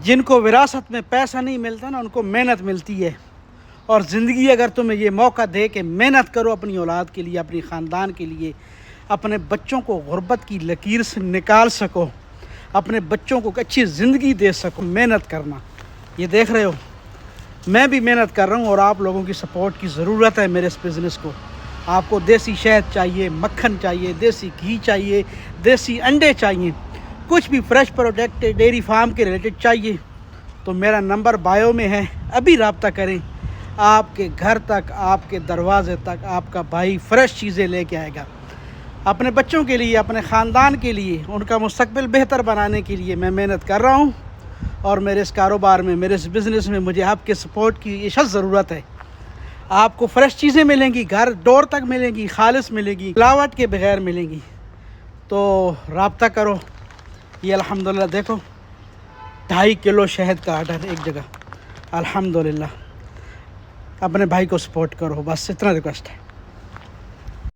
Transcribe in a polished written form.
جن کو وراثت میں پیسہ نہیں ملتا نا، ان کو محنت ملتی ہے. اور زندگی اگر تمہیں یہ موقع دے کہ محنت کرو اپنی اولاد کے لیے، اپنی خاندان کے لیے، اپنے بچوں کو غربت کی لکیر سے نکال سکو، اپنے بچوں کو اچھی زندگی دے سکو، محنت کرنا. یہ دیکھ رہے ہو میں بھی محنت کر رہا ہوں، اور آپ لوگوں کی سپورٹ کی ضرورت ہے میرے اس بزنس کو. آپ کو دیسی شہد چاہیے، مکھن چاہیے، دیسی گھی چاہیے، دیسی انڈے چاہیے، کچھ بھی فریش پروڈکٹ ڈیری فارم کے ریلیٹڈ چاہیے تو میرا نمبر بایو میں ہے، ابھی رابطہ کریں. آپ کے گھر تک، آپ کے دروازے تک آپ کا بھائی فریش چیزیں لے کے آئے گا. اپنے بچوں کے لیے، اپنے خاندان کے لیے، ان کا مستقبل بہتر بنانے کے لیے میں محنت کر رہا ہوں. اور میرے اس کاروبار میں، میرے اس بزنس میں مجھے آپ کے سپورٹ کی اشد ضرورت ہے. آپ کو فریش چیزیں ملیں گی، گھر ڈور تک ملیں گی، خالص ملے گی، ملاوٹ کے بغیر ملیں گی. تو رابطہ کرو. یہ الحمدللہ دیکھو 2.5 کلو شہد کا آرڈر ایک جگہ. الحمدللہ اپنے بھائی کو سپورٹ کرو، بس اتنا ریکویسٹ ہے.